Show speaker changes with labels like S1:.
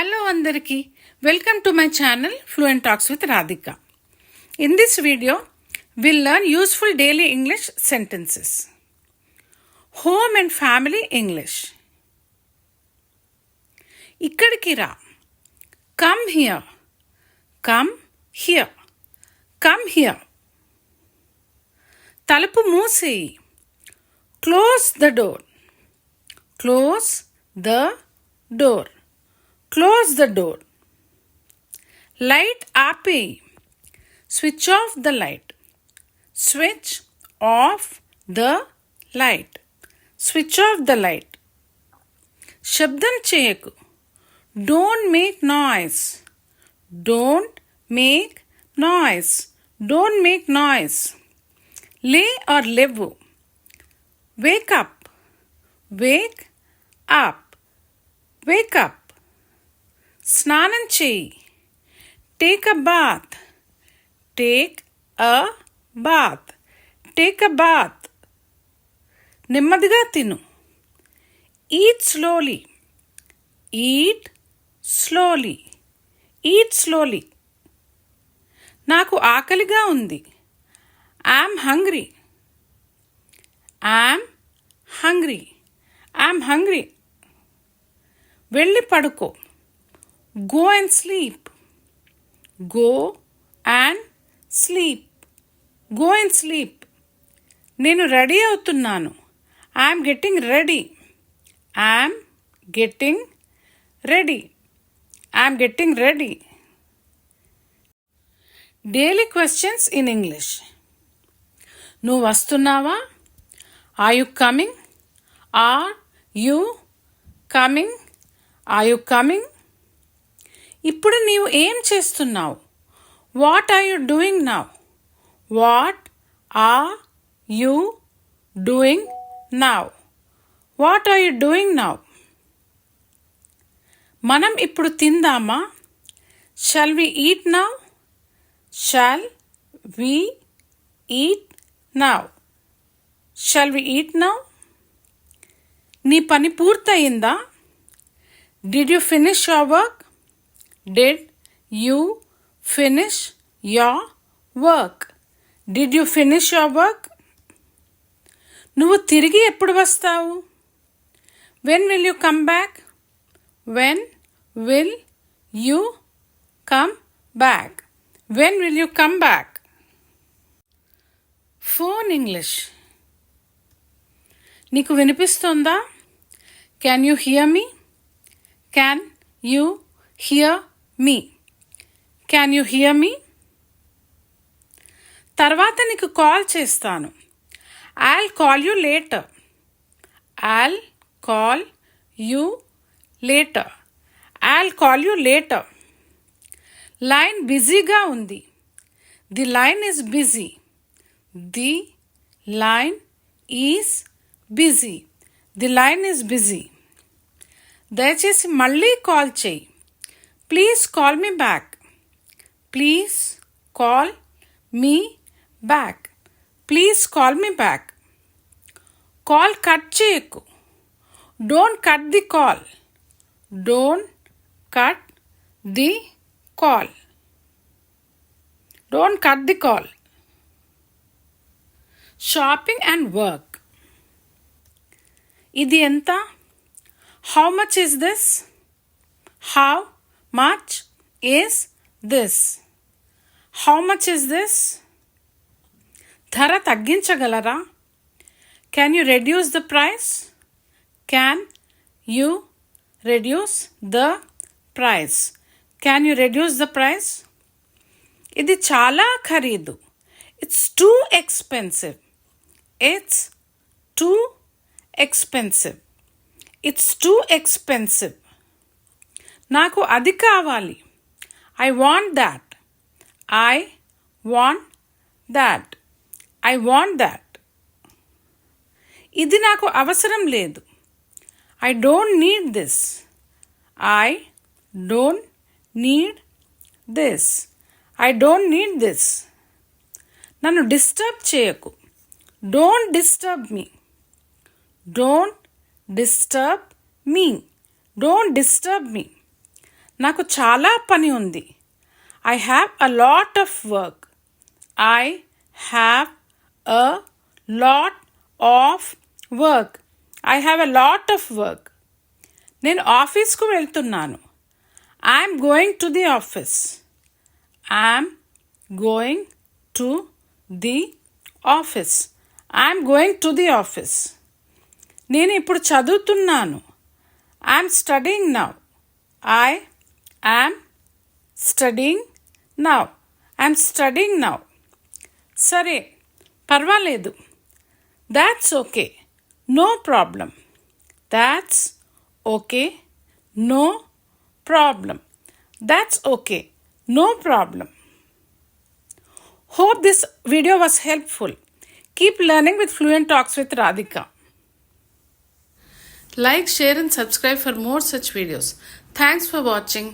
S1: Hello andariki, welcome to my channel Fluent Talks with Radhika. In this video, we'll learn useful daily English sentences. Home and family English. Ikkadiki ra. Come here. Come here. Come here. Talapu mooseyi. Close the door. Close the door. Close the door. Light aapeyi. Switch off the light. Switch off the light. Switch off the light. Shabdam cheyaku. Don't make noise. Don't make noise. Don't make noise. Lay or levu. Wake up. Wake up. Wake up. స్నానం చేయి. Take a bath. Take a bath. Take a bath. నెమ్మదిగా తిను. Eat slowly. Eat slowly. Eat slowly. నాకు ఆకలిగా ఉంది. I'm hungry. I'm hungry. I'm hungry. వెళ్ళి పడుకో. Go and sleep. Go and sleep. Go and sleep. నేను రెడీ అవుతున్నాను. I'm getting ready. I'm getting ready. I'm getting ready. Daily questions in English. నువ్వు వస్తున్నావా? Are you coming? Are you coming? Are you coming? ఇప్పుడు నీవు ఏం చేస్తున్నావు? What are you doing now? What are you doing now? What are you doing now? మనం ఇప్పుడు తిందామా? Shall we eat now? Shall we eat now? Shall we eat now? నీ పని పూర్తయిందా? Did you finish your work? Did you finish your work? Did you finish your work? నువ్వు తిరిగి ఎప్పుడు వస్తావు? When will you come back? When will you come back? When will you come back? Phone English. నీకు వినిపిస్తుందా? Can you hear me? Can you hear me? Can you hear me? తర్వాత నీకు call చేస్తాను. I'll call you later. I'll call you later. I'll call you later. Line బిజీగా ఉంది. The line is busy. The line is busy. The line is busy. దయచేసి మళ్ళీ call చేయి. Please call me back. Please call me back. Please call me back. Call cut చేయకు. Don't cut the call. Don't cut the call. Don't cut the call. Shopping and work. ఇది ఎంత? How much is this? How much is this? How much is this? ధర తగ్గించగలరా? Can you reduce the price? Can you reduce the price? Can you reduce the price? ఇది చాలా ఖరీదు. It's too expensive. It's too expensive. It's too expensive. నాకు అది కావాలి. I want that. I want that. I want that. ఇది నాకు అవసరం లేదు. I don't need this. I don't need this. I don't need this. నన్ను డిస్టర్బ్ చేయకు. Don't disturb me. Don't disturb me. Don't disturb me. నాకు చాలా పని ఉంది. I have a lot of work. I have a lot of work. I have a lot of work. నేను ఆఫీస్కు వెళ్తున్నాను. I'm going to the office. I'm going to the office. I'm going to the office. నేను ఇప్పుడు చదువుతున్నాను. I'm studying now. I am studying now. I'm studying now. సరే, పర్వాలేదు. That's okay. No problem. That's okay. No problem. That's okay. No problem. Hope this video was helpful. Keep learning with Fluent Talks with Radhika. Like, share and subscribe for more such videos. Thanks for watching.